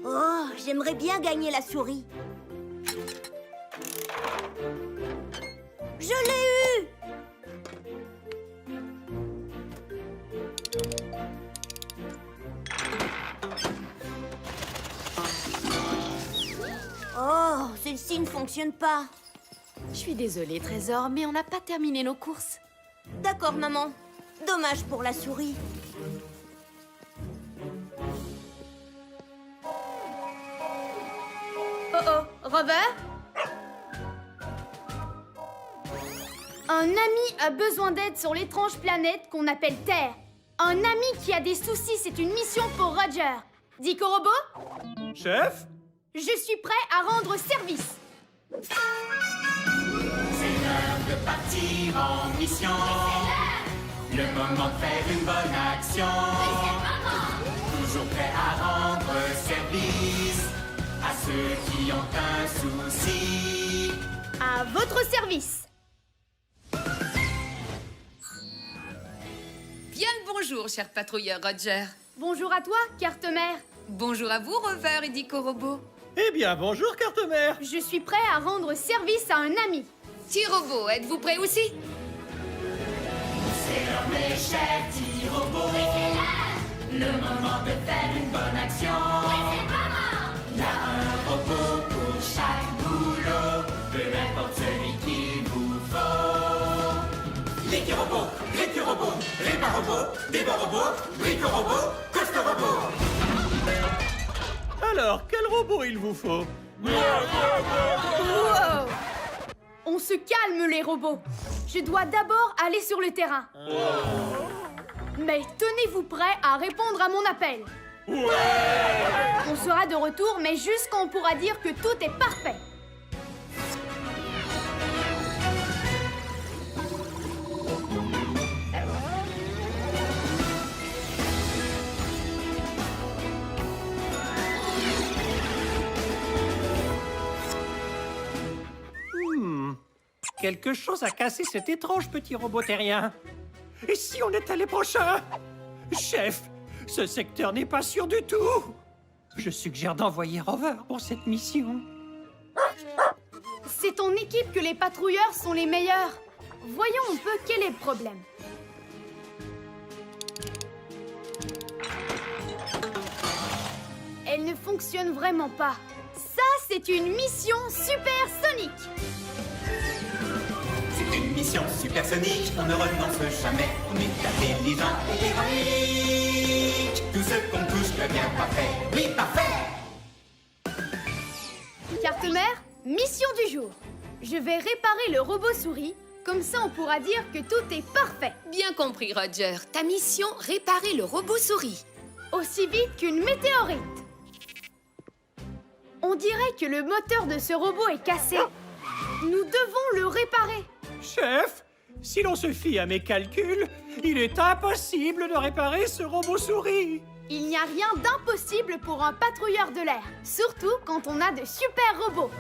Oh, j'aimerais bien gagner la souris. Je l'ai eu! Oh, celle-ci ne fonctionne pas. Je suis désolée, Trésor, mais on n'a pas terminé nos courses. D'accord, maman. Dommage pour la souris. Oh, Rover? Un ami a besoin d'aide sur l'étrange planète qu'on appelle Terre. Un ami qui a des soucis, c'est une mission pour Roger. Dico Robot, Chef? je suis prêt à rendre service. C'est l'heure de partir en mission. Le moment de faire une bonne action. Toujours prêt à rendre service à ceux qui ont un souci. À votre service. Bien le bonjour, cher patrouilleur Roger. Bonjour à toi, carte-mère. Bonjour à vous, Rover et Dico Robot. Eh bien, bonjour, carte-mère. Je suis prêt à rendre service à un ami. Petit robot, êtes-vous prêt aussi? C'est l'heure, mes chers petits robots. Le moment de faire une bonne action. Il y a un robot pour chaque boulot, peu importe celui qu'il vous faut. L'équipe robot, Répa robot, Débat robot, Brico robot, Costa robot. Alors, quel robot il vous faut? Wow. On se calme, les robots. Je dois d'abord aller sur le terrain. Mais tenez-vous prêts à répondre à mon appel. On sera de retour, mais juste quand on pourra dire que tout est parfait. Quelque chose a cassé cet étrange petit robot terrien. Et si on était les prochains? Chef, ce secteur n'est pas sûr du tout. Je suggère d'envoyer Rover pour cette mission. C'est ton équipe que les patrouilleurs sont les meilleurs. Voyons un peu quel est le problème. Elle ne fonctionne vraiment pas. Ça, c'est une mission supersonique. C'est une mission supersonique, on ne renonce jamais. On est intelligent et héroïque. Tout ce qu'on touche devient parfait. Oui, parfait. Carte-mère, mission du jour. Je vais réparer le robot souris. Comme ça, on pourra dire que tout est parfait. Bien compris, Roger. Ta mission, réparer le robot souris. Aussi vite qu'une météorite. On dirait que le moteur de ce robot est cassé. Nous devons le réparer. Chef, si l'on se fie à mes calculs, il est impossible de réparer ce robot souris. Il n'y a rien d'impossible pour un patrouilleur de l'air, surtout quand on a de super robots.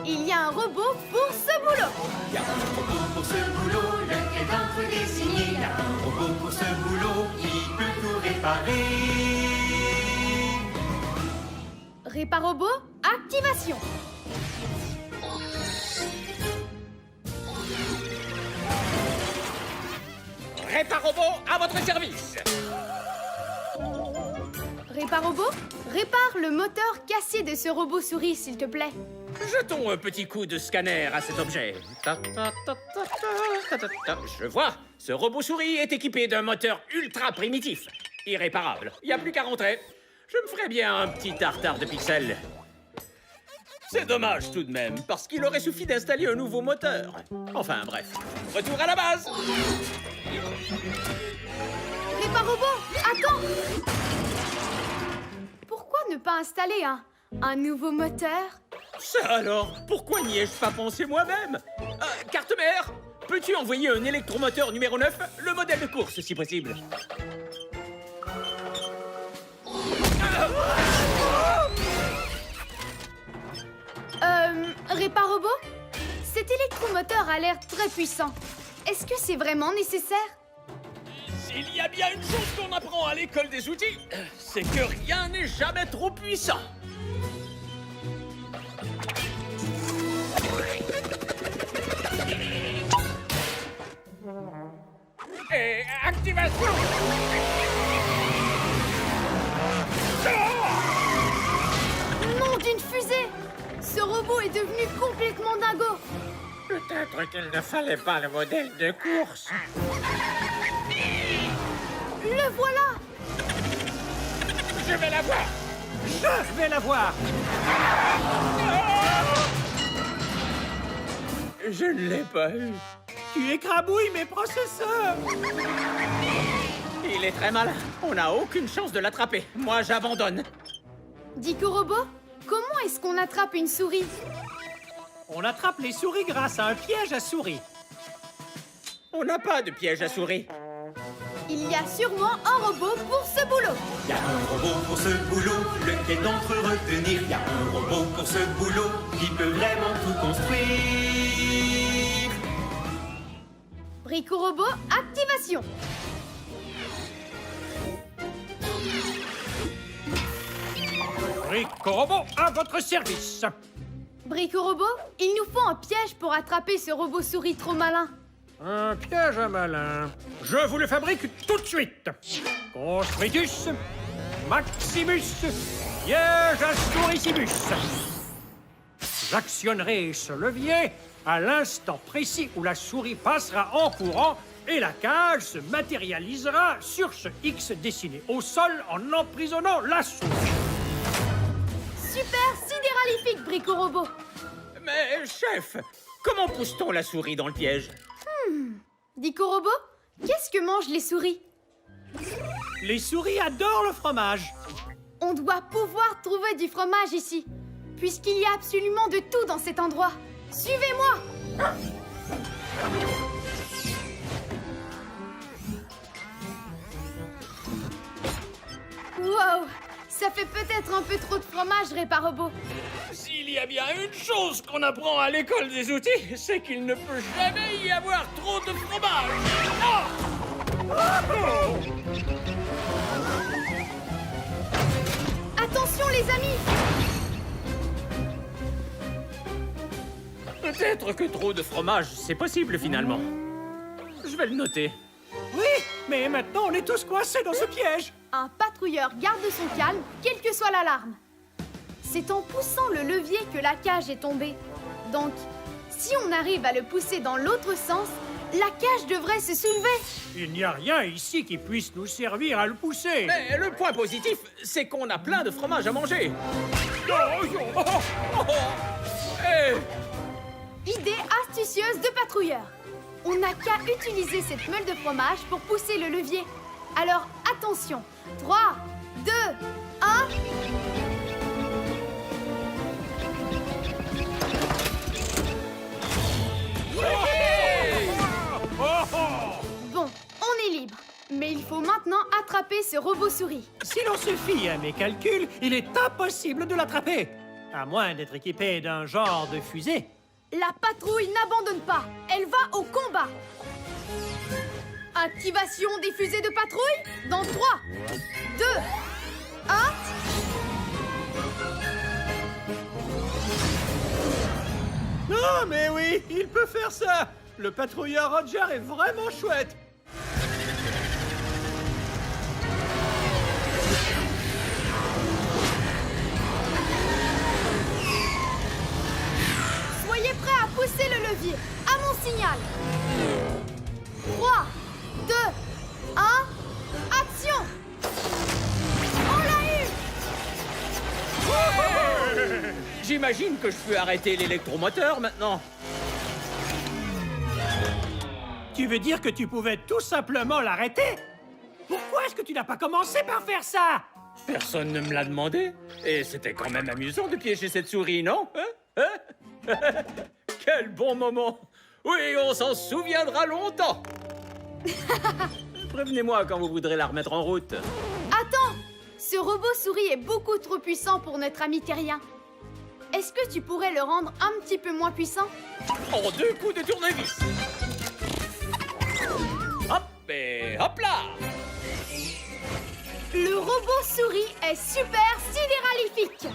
Il y a un robot pour ce boulot. Il y a un robot pour ce boulot, lequel d'entre désigné. Il y a un robot pour ce boulot, il peut tout réparer. Réparobot, activation. Réparobot à votre service. Réparobot, répare le moteur cassé de ce robot souris, s'il te plaît. Jetons un petit coup de scanner à cet objet. Je vois, ce robot souris est équipé d'un moteur ultra primitif. Irréparable, il n'y a plus qu'à rentrer. Je me ferais bien un petit tartare de pixels. C'est dommage tout de même, parce qu'il aurait suffi d'installer un nouveau moteur. Enfin bref, retour à la base. Réparobot, attends. Pourquoi ne pas installer un nouveau moteur? Ça alors, pourquoi n'y ai-je pas pensé moi-même? Carte-mère, peux-tu envoyer un électromoteur numéro 9, le modèle de course si possible? Réparobot, cet électromoteur a l'air très puissant. Est-ce que c'est vraiment nécessaire? S'il y a bien une chose qu'on apprend à l'école des outils, c'est que rien n'est jamais trop puissant. Et activation! Nom d'une fusée! Ce robot est devenu complètement dingo! Peut-être qu'il ne fallait pas le modèle de course. Le voilà! Je vais la voir! Je vais la voir. Je ne l'ai pas eu. Tu écrabouilles mes processeurs. Il est très malin. On n'a aucune chance de l'attraper. Moi, j'abandonne. Dico Robot, comment est-ce qu'on attrape une souris? On attrape les souris grâce à un piège à souris. On n'a pas de piège à souris. Il y a sûrement un robot pour ce boulot! Il y a un robot pour ce boulot, lequel d'entre eux retenir? Il y a un robot pour ce boulot, qui peut vraiment tout construire. Brico Robot, activation! Brico Robot, à votre service. Brico Robot, il nous faut un piège pour attraper ce robot souris trop malin. Un piège à malin. Je vous le fabrique tout de suite. Construitus, Maximus, piège à souricibus. J'actionnerai ce levier à l'instant précis où la souris passera en courant et la cage se matérialisera sur ce X dessiné au sol en emprisonnant la souris. Super sidéralifique, Brico Robot! Mais, chef, comment pousse-t-on la souris dans le piège? Dico Robot, qu'est-ce que mangent les souris? Les souris adorent le fromage. On doit pouvoir trouver du fromage ici, puisqu'il y a absolument de tout dans cet endroit. Suivez-moi! Wow! Ça fait peut-être un peu trop de fromage, Réparobot. S'il y a bien une chose qu'on apprend à l'école des outils, c'est qu'il ne peut jamais y avoir trop de fromage. Attention, les amis! Peut-être que trop de fromage, c'est possible finalement. Je vais le noter. Oui, mais maintenant on est tous coincés dans ce piège. Un patrouilleur garde son calme, quelle que soit l'alarme. C'est en poussant le levier que la cage est tombée. Donc, si on arrive à le pousser dans l'autre sens, la cage devrait se soulever. Il n'y a rien ici qui puisse nous servir à le pousser. Mais le point positif, c'est qu'on a plein de fromage à manger. Eh, Idée astucieuse de patrouilleur. On n'a qu'à utiliser cette meule de fromage pour pousser le levier. Alors, attention. 3, 2, 1... Bon, on est libre. Mais il faut maintenant attraper ce robot souris. Si l'on se fie à mes calculs, il est impossible de l'attraper. À moins d'être équipé d'un genre de fusée. La patrouille n'abandonne pas. Elle va au combat. Activation des fusées de patrouille dans 3, 2, 1... Non, mais oui, il peut faire ça. Le patrouilleur Roger est vraiment chouette. Soyez prêts à pousser le levier. À mon signal. 3, 2, 1... Action! On l'a eu! j'imagine que je peux arrêter l'électromoteur maintenant. Tu veux dire que tu pouvais tout simplement l'arrêter? Pourquoi est-ce que tu n'as pas commencé par faire ça? Personne ne me l'a demandé. Et c'était quand même amusant de piéger cette souris, non? Quel bon moment! Oui, on s'en souviendra longtemps! Prévenez-moi quand vous voudrez la remettre en route. Attends! Ce robot souris est beaucoup trop puissant pour notre ami terrien. Est-ce que tu pourrais le rendre un petit peu moins puissant? En 2 coups de tournevis. Hop, et hop là! Le robot souris est super sidéralifique.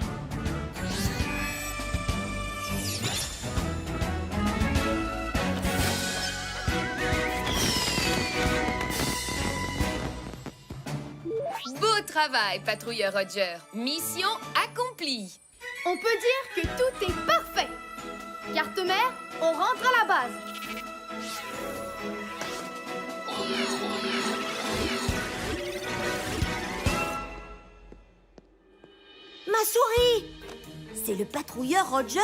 Beau travail, patrouilleur Roger. Mission accomplie. On peut dire que tout est parfait. Carte-mère, on rentre à la base. Ma souris! C'est le patrouilleur Roger.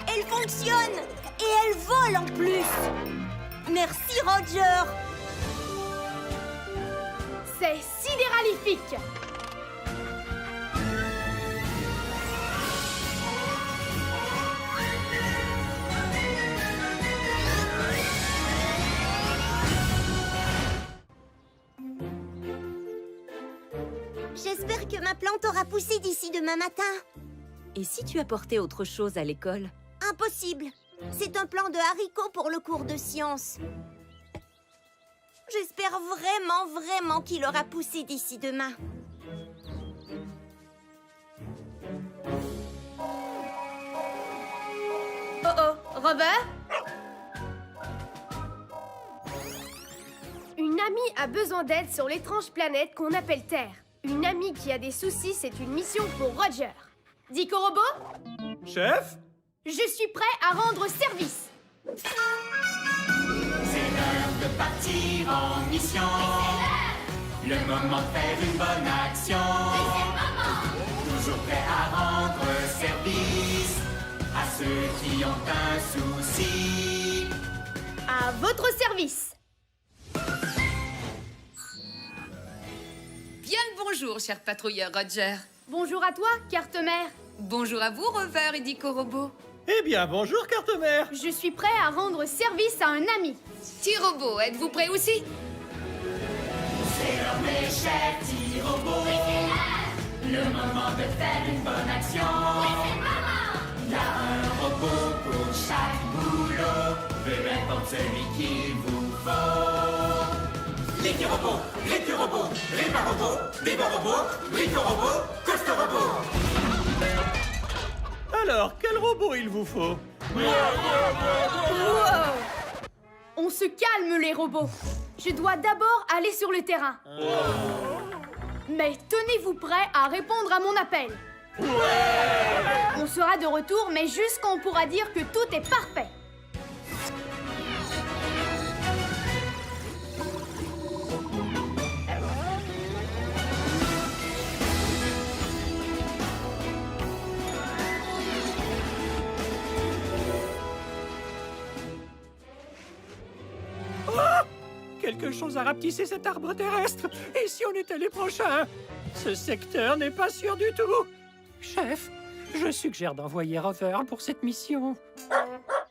Elle fonctionne! Et elle vole en plus! Merci Roger! C'est sidéralifique. J'espère que ma plante aura poussé d'ici demain matin. Et si tu apportais autre chose à l'école? Impossible. C'est un plan de haricots pour le cours de sciences. J'espère vraiment qu'il aura poussé d'ici demain. Oh, Robert? Une amie a besoin d'aide sur l'étrange planète qu'on appelle Terre. Une amie qui a des soucis, c'est une mission pour Roger. Dico Robot, Chef? je suis prêt à rendre service. C'est l'heure de partir en mission. Le moment de faire une bonne action. Toujours prêt à rendre service à ceux qui ont un souci. À votre service. Bien le bonjour, cher patrouilleur Roger. Bonjour à toi, carte-mère. Bonjour à vous, Rover et Dico Robot. Eh bien, bonjour, carte-mère. Je suis prêt à rendre service à un ami. Petit robot, êtes-vous prêt aussi? C'est l'heure, mes chers petits robots. Le moment de faire une bonne action. Il y a un robot pour chaque boulot. Peu importe celui qu'il vous faut. Les petits robots, répar-robots, débat-robots, brico-robots, coste-robots. Alors, quel robot il vous faut? Wow. On se calme, les robots. Je dois d'abord aller sur le terrain. Mais tenez-vous prêts à répondre à mon appel. On sera de retour, mais juste quand on pourra dire que tout est parfait. Quelque chose a rapetissé cet arbre terrestre. Et si on était les prochains? Ce secteur n'est pas sûr du tout. Chef, je suggère d'envoyer Rover pour cette mission.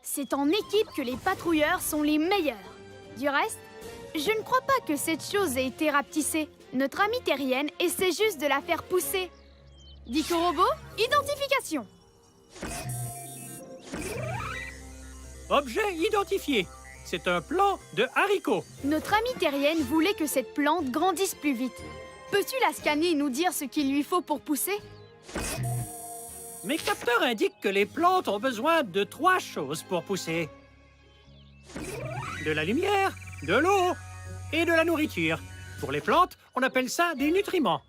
C'est en équipe que les patrouilleurs sont les meilleurs. Du reste, je ne crois pas que cette chose ait été rapetissée. Notre amie terrienne essaie juste de la faire pousser. Dico Robot, identification. Objet identifié. C'est un plant de haricots. Notre amie terrienne voulait que cette plante grandisse plus vite. Peux-tu la scanner et nous dire ce qu'il lui faut pour pousser? Mes capteurs indiquent que les plantes ont besoin de 3 choses pour pousser. De la lumière, de l'eau et de la nourriture. Pour les plantes, on appelle ça des nutriments.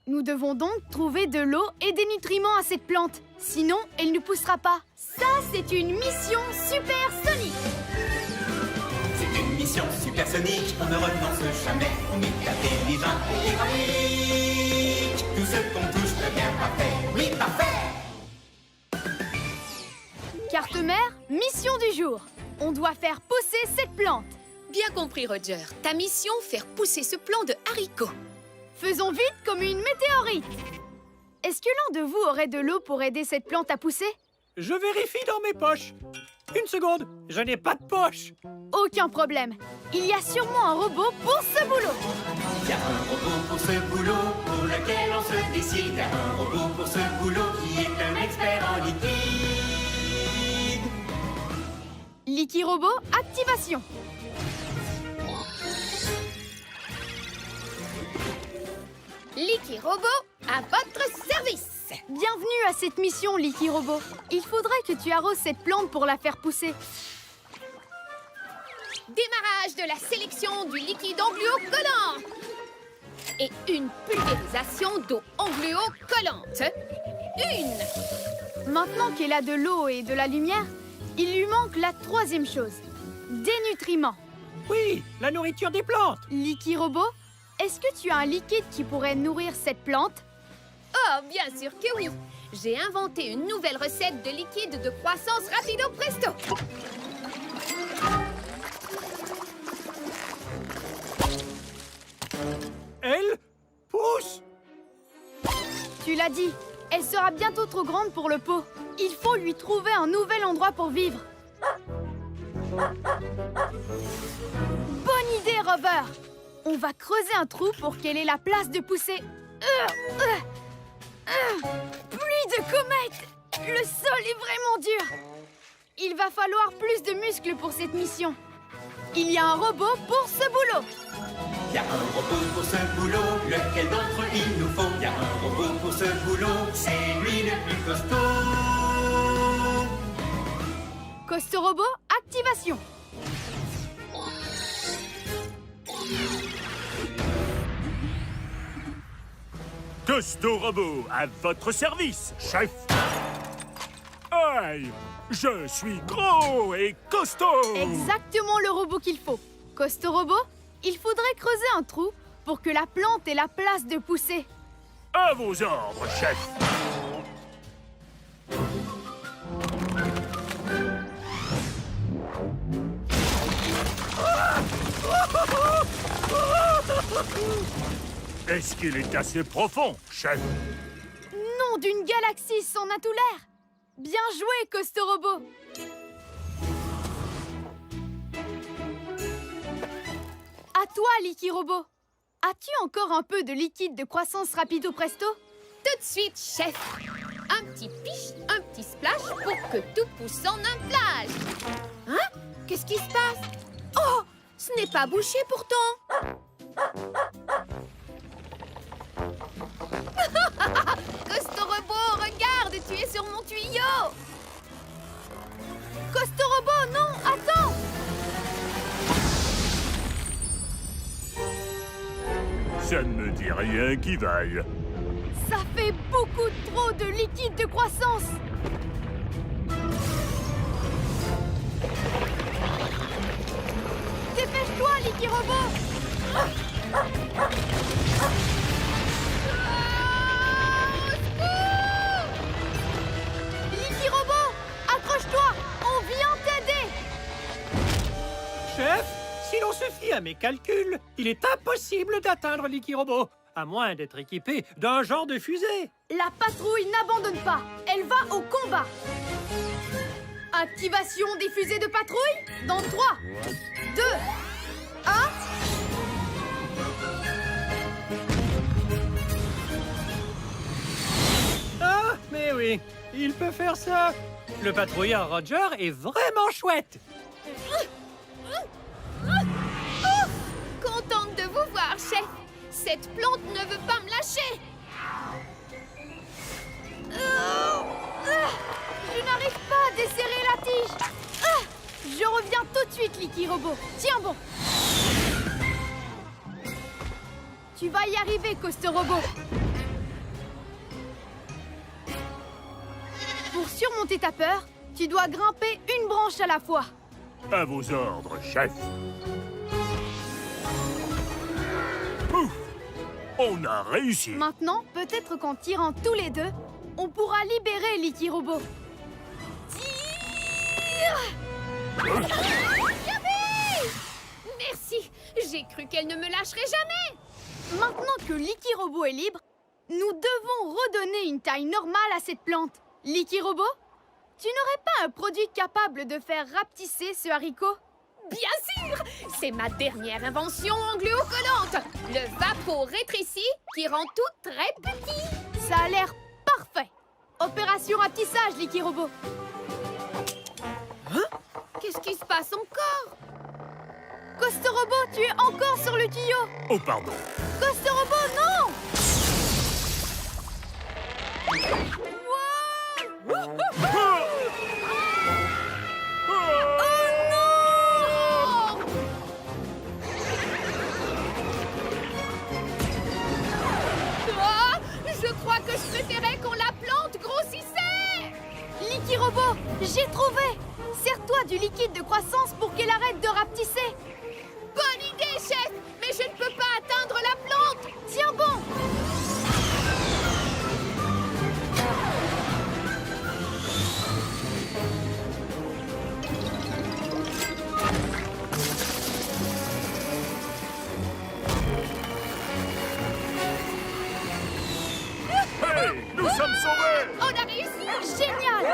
Nous devons donc trouver de l'eau et des nutriments à cette plante. Sinon, elle ne poussera pas. Ça, c'est une mission supersonique. C'est une mission supersonique, on ne renonce jamais. On est intelligent et héroïque. Tout ce qu'on touche devient parfait. Oui, parfait. Carte-mère, mission du jour. On doit faire pousser cette plante. Bien compris, Roger. Ta mission, faire pousser ce plant de haricots. Faisons vite comme une météorite. Est-ce que l'un de vous aurait de l'eau pour aider cette plante à pousser? Je vérifie dans mes poches. Une seconde, je n'ai pas de poche. Aucun problème. Il y a sûrement un robot pour ce boulot. Il y a un robot pour ce boulot, pour lequel on se décide. Il y a un robot pour ce boulot qui est un expert en liquide. Licky Robot, activation. Licky Robot, à votre service. Bienvenue à cette mission, Licky Robot. Il faudrait que tu arroses cette plante pour la faire pousser. Démarrage de la sélection du liquide angluo-collant. Et une pulvérisation d'eau angluo-collante. Une. Maintenant qu'elle a de l'eau et de la lumière, il lui manque la troisième chose. Des nutriments. Oui, la nourriture des plantes. Licky Robot, est-ce que tu as un liquide qui pourrait nourrir cette plante? Oh, bien sûr que oui. J'ai inventé une nouvelle recette de liquide de croissance rapido presto. Elle pousse. Tu l'as dit, elle sera bientôt trop grande pour le pot. Il faut lui trouver un nouvel endroit pour vivre. Bonne idée, Rover. On va creuser un trou pour qu'elle ait la place de pousser. Pluie de comètes! Le sol est vraiment dur. Il va falloir plus de muscles pour cette mission. Il y a un robot pour ce boulot. Y a un robot pour ce boulot, lequel d'entre eux il nous faut? Y a un robot pour ce boulot, c'est lui le plus costaud. Costo Robot, activation. Costo Robot, à votre service, chef. Aïe, je suis gros et costaud. Exactement le robot qu'il faut. Costo Robot, il faudrait creuser un trou pour que la plante ait la place de pousser. À vos ordres, chef. Est-ce qu'il est assez profond, chef? Nom d'une galaxie sans a tout l'air. Bien joué, Costo Robot. À toi, Licky Robot. As-tu encore un peu de liquide de croissance rapido presto? Tout de suite, chef. Un petit piche, un petit splash pour que tout pousse en un plage. Hein? Qu'est-ce qui se passe? Oh, ce n'est pas bouché pourtant. Costo Robot, regarde, tu es sur mon tuyau. Costo Robot, non, attends. Ça ne me dit rien qui vaille. Ça fait beaucoup trop de liquide de croissance. Dépêche-toi, Licky Robot. Licky Robot, accroche-toi, on vient t'aider. Chef, si l'on se fie à mes calculs, il est impossible d'atteindre Licky Robot, à moins d'être équipé d'un genre de fusée. La patrouille n'abandonne pas, elle va au combat. Activation des fusées de patrouille dans 3, 2, 1... Ah, mais oui, il peut faire ça. Le patrouilleur Roger est vraiment chouette. Contente de vous voir, chef. Cette plante ne veut pas me lâcher. Je n'arrive pas à desserrer la tige. Je reviens tout de suite, Licky Robot. Tiens bon. Tu vas y arriver, Costo Robot. Pour surmonter ta peur, tu dois grimper une branche à la fois. À vos ordres, chef. Ouf! On a réussi. Maintenant, peut-être qu'en tirant tous les deux, on pourra libérer Licky Robot. Tire! Merci. J'ai cru qu'elle ne me lâcherait jamais. Maintenant que Licky Robot est libre, nous devons redonner une taille normale à cette plante. Licky Robot, tu n'aurais pas un produit capable de faire rapetisser ce haricot? Bien sûr. C'est ma dernière invention angluo-collante. Le vapo-rétréci qui rend tout très petit. Ça a l'air parfait. Opération rapetissage, Licky Robot. Qu'est-ce qui se passe encore? Costorobo, tu es encore sur le tuyau! Oh, pardon. Costorobo, non! Ah, je crois que je préférais qu'on la plante grossissait. Licky Robot, j'ai trouvé! Sers-toi du liquide de croissance pour qu'elle arrête de rapetisser! Bonne idée, chef. Mais je ne peux pas atteindre la plante. Tiens bon! Hey, nous sommes sauvés! On a réussi. Génial!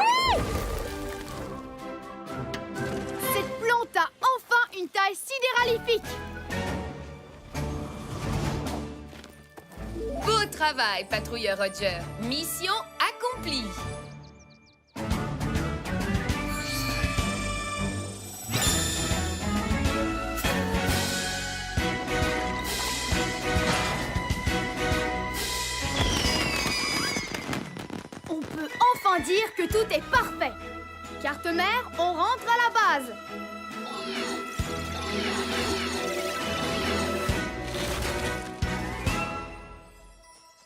Cette plante a enfin une taille sidéralifique! Beau travail, patrouilleur Roger. Mission accomplie. On peut enfin dire que tout est parfait! Carte mère, on rentre à la base!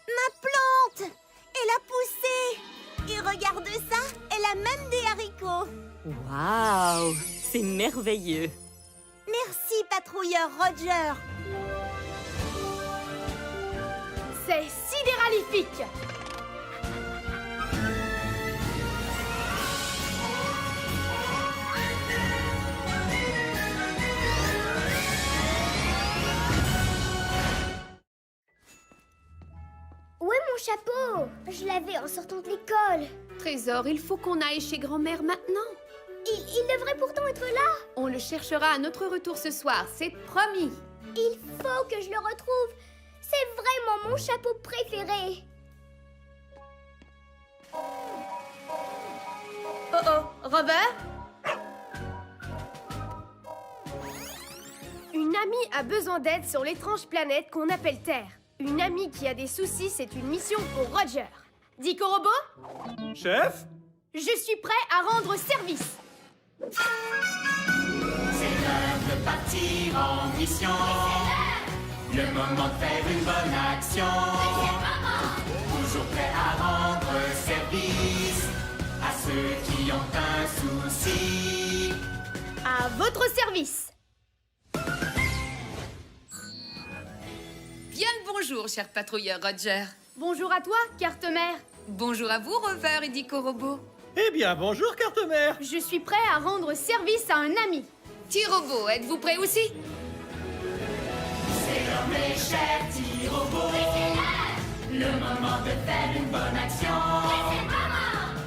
Ma plante! Elle a poussé! Et regarde ça, elle a même des haricots! Waouh, c'est merveilleux. Merci, patrouilleur Roger! C'est sidéralifique! Où est mon chapeau? Je l'avais en sortant de l'école. Trésor, il faut qu'on aille chez grand-mère maintenant. Il devrait pourtant être là. On le cherchera à notre retour ce soir, c'est promis. Il faut que je le retrouve. C'est vraiment mon chapeau préféré. Oh oh, Robert? Une amie a besoin d'aide sur l'étrange planète qu'on appelle Terre. Une amie qui a des soucis, c'est une mission pour Roger. Dico Robot, Chef? je suis prêt à rendre service. C'est l'heure de partir en mission. Le moment de faire une bonne action. Toujours prêt à rendre service à ceux qui ont un souci. À votre service. Bien le bonjour, cher patrouilleur Roger. Bonjour à toi, carte mère. Bonjour à vous, Rover et Dico Robot. Eh bien, bonjour, carte mère. Je suis prêt à rendre service à un ami. T-Robot, êtes-vous prêt aussi? C'est l'heure, mes chers petits robots. Le moment de faire une bonne action.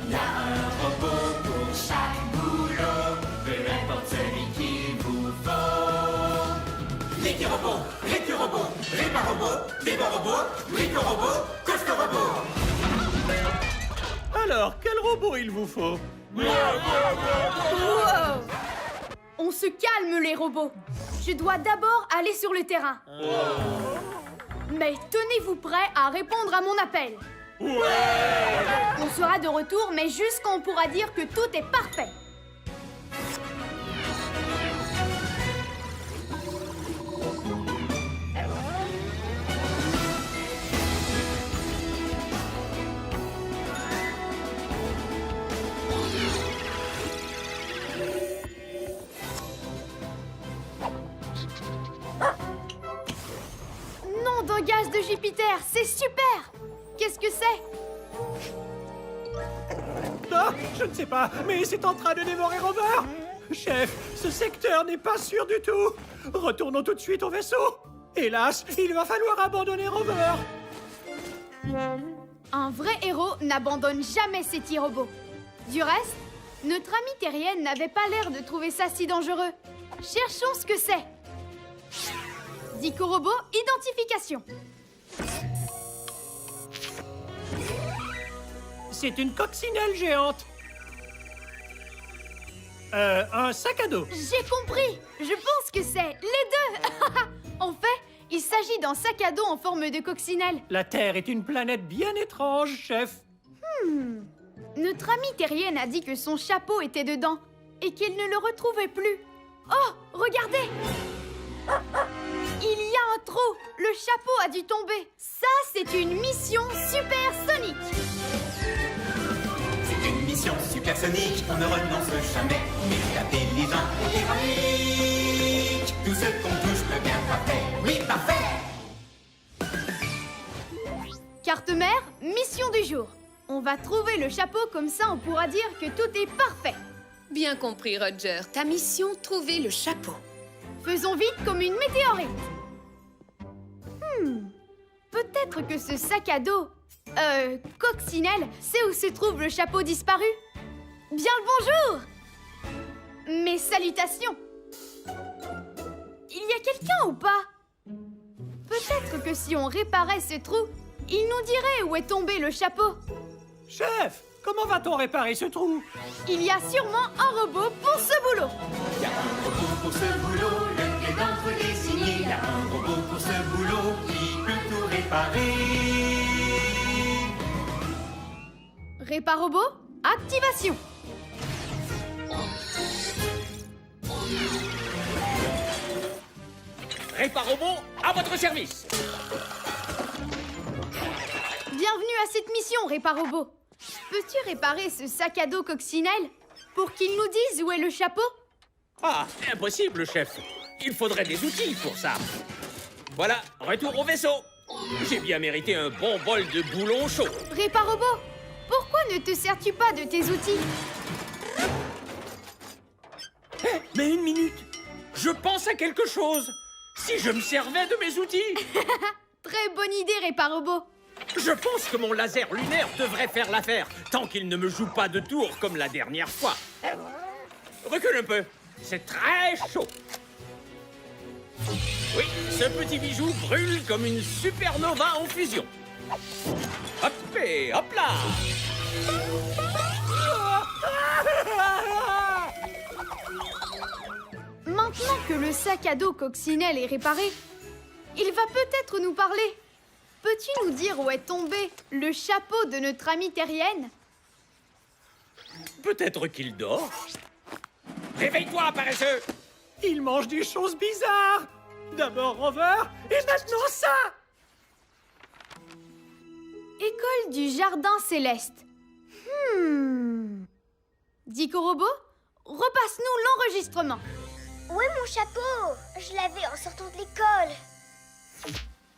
Il y a un robot pour chaque boulot, peu importe celui qu'il vous faut. Licky Robot, Ricky Robot, Ripa Robot, Bibo Robot, Rico Robot, Costo Robot. Alors, quel robot il vous faut? Wow. On se calme, les robots. Je dois d'abord aller sur le terrain. Mais tenez-vous prêts à répondre à mon appel. On sera de retour, mais juste quand on pourra dire que tout est parfait. Nom d'un gaz de Jupiter, c'est super! Qu'est-ce que c'est? Ah, je ne sais pas, mais c'est en train de dévorer Rover. Chef, ce secteur n'est pas sûr du tout. Retournons tout de suite au vaisseau. Hélas, il va falloir abandonner Rover. Un vrai héros n'abandonne jamais ses petits robots. Du reste, notre amie terrienne n'avait pas l'air de trouver ça si dangereux. Cherchons ce que c'est. Dico Robot, identification. C'est une coccinelle géante. Un sac à dos. J'ai compris. Je pense que c'est les deux. En fait, il s'agit d'un sac à dos en forme de coccinelle. La Terre est une planète bien étrange, chef. Notre amie terrienne a dit que son chapeau était dedans et qu'elle ne le retrouvait plus. Oh, regardez! Il y a un trou. Le chapeau a dû tomber. Ça, c'est une mission supersonique. C'est une mission supersonique, on ne renonce jamais. On est intelligent et héroïque. Tout ce qu'on touche devient parfait. Oui, parfait. Carte mère, mission du jour. On va trouver le chapeau, comme ça on pourra dire que tout est parfait. Bien compris, Roger. Ta mission, trouver le chapeau. Faisons vite comme une météorite. Peut-être que ce sac à dos, coccinelle, c'est où se trouve le chapeau disparu. Bien le bonjour! Mes salutations. Il y a quelqu'un ou pas? Peut-être que si on réparait ce trou, il nous dirait où est tombé le chapeau. Chef, comment va-t-on réparer ce trou? Il y a sûrement un robot pour ce boulot. Il y a un robot pour ce boulot, lequel d'entre les signés. Il y a un robot pour ce boulot qui peut tout réparer. Réparobot, activation. Réparobot, à votre service. Bienvenue à cette mission, Réparobot. Peux-tu réparer ce sac à dos coccinelle pour qu'il nous dise où est le chapeau? Ah, impossible, chef. Il faudrait des outils pour ça. Voilà, retour au vaisseau. J'ai bien mérité un bon bol de boulon chaud. Réparobot, pourquoi ne te sers-tu pas de tes outils? Mais une minute. Je pense à quelque chose. Si je me servais de mes outils. Très bonne idée, Réparobot. Je pense que mon laser lunaire devrait faire l'affaire, tant qu'il ne me joue pas de tour comme la dernière fois. Recule un peu. C'est très chaud. Oui, ce petit bijou brûle comme une supernova en fusion. Hop et hop là. Maintenant que le sac à dos coccinelle est réparé, il va peut-être nous parler. Peux-tu nous dire où est tombé le chapeau de notre amie terrienne? Peut-être qu'il dort. Réveille-toi, paresseux. Il mange des choses bizarres. D'abord Rover, et maintenant ça. École du Jardin Céleste. Dico Robot, repasse-nous l'enregistrement. Où est mon chapeau? Je l'avais en sortant de l'école.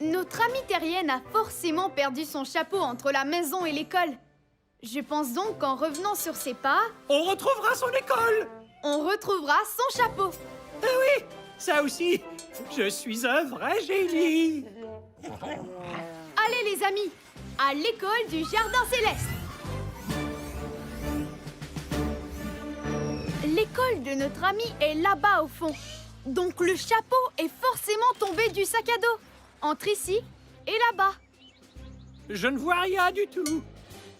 Notre amie terrienne a forcément perdu son chapeau entre la maison et l'école. Je pense donc qu'en revenant sur ses pas, On retrouvera son école. on retrouvera son chapeau. Eh oui, ça aussi. Je suis un vrai génie. Allez les amis, à l'école du Jardin Céleste. L'école de notre ami est là-bas au fond. Donc le chapeau est forcément tombé du sac à dos. Entre ici et là-bas. Je ne vois rien du tout.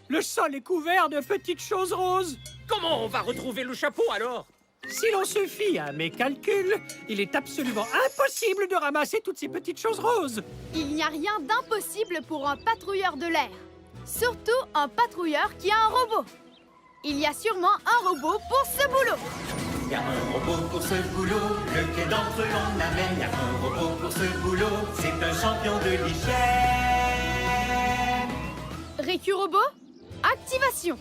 Le sol est couvert de petites choses roses. Comment on va retrouver le chapeau alors? Si l'on se fie à mes calculs, il est absolument impossible de ramasser toutes ces petites choses roses. Il n'y a rien d'impossible pour un patrouilleur de l'air. Surtout un patrouilleur qui a un robot. Il y a sûrement un robot pour ce boulot. Il y a un robot pour ce boulot, lequel d'entre eux l'on amène. Il y a un robot pour ce boulot, c'est un champion de l'hygiène. Récurobot, activation.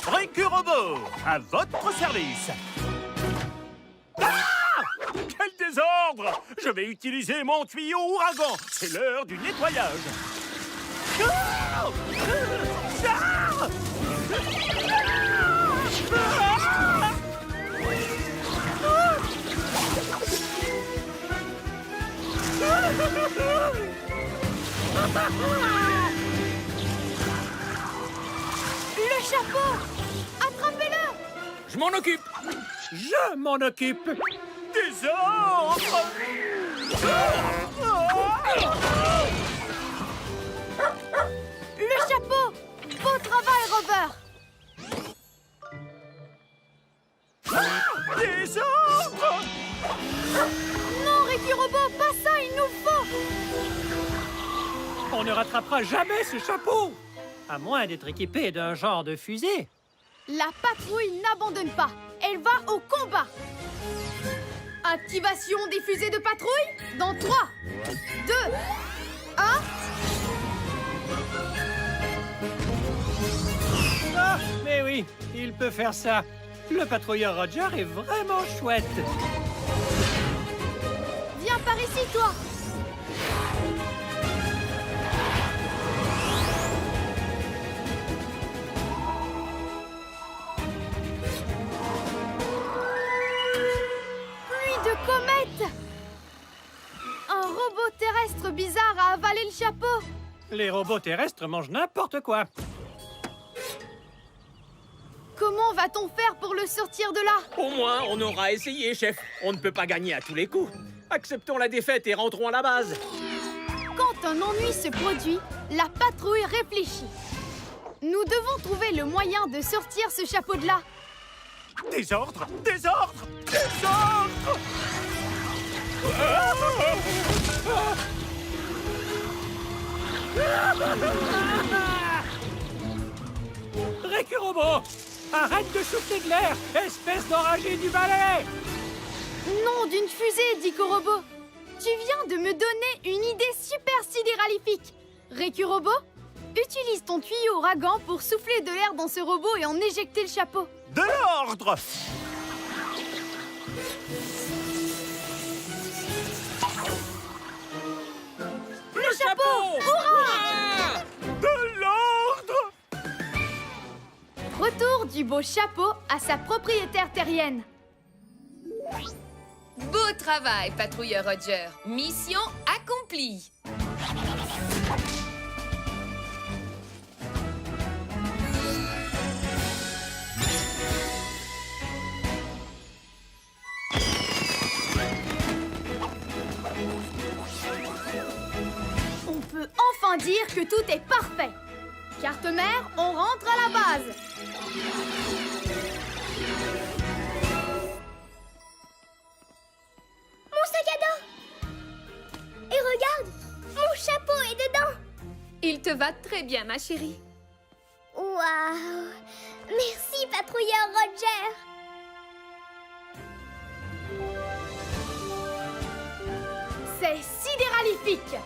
Récurobot, à votre service. Ah! Quel désordre! Je vais utiliser mon tuyau ouragan. C'est l'heure du nettoyage. Ah! Ah! Le chapeau! Attrapez-le! Je m'en occupe. Je m'en occupe. Désordre! Le chapeau! travail, Rover! Des ordres! Non, Ricky Robot, pas ça, il nous faut! On ne rattrapera jamais ce chapeau! À moins d'être équipé d'un genre de fusée. La patrouille n'abandonne pas. Elle va au combat. Activation des fusées de patrouille dans 3, 2, 1... Ah, mais oui, il peut faire ça. Le patrouilleur Roger est vraiment chouette. Viens par ici, toi! Pluie de comètes! Un robot terrestre bizarre a avalé le chapeau! Les robots terrestres mangent n'importe quoi. Comment va-t-on faire pour le sortir de là? Au moins, on aura essayé, chef. On ne peut pas gagner à tous les coups. Acceptons la défaite et rentrons à la base. Quand un ennui se produit, la patrouille réfléchit. Nous devons trouver le moyen de sortir ce chapeau de là. Des ordres! Des ordres! Des ordres! Récurobot, arrête de souffler de l'air, espèce d'enragé du balai! Nom d'une fusée, dit Robot. Tu viens de me donner une idée super sidéralifique. Récurobot, utilise ton tuyau ouragan pour souffler de l'air dans ce robot et en éjecter le chapeau. De l'ordre! Le chapeau! Hurrah! De l'ordre! Retour du beau chapeau à sa propriétaire terrienne. Beau travail, patrouilleur Roger. Mission accomplie. On peut enfin dire que tout est parfait. Carte mère, on rentre à la base. Mon sac à dos! Et regarde, mon chapeau est dedans! Il te va très bien, ma chérie. Waouh! Merci, patrouilleur Roger! C'est sidéralifique.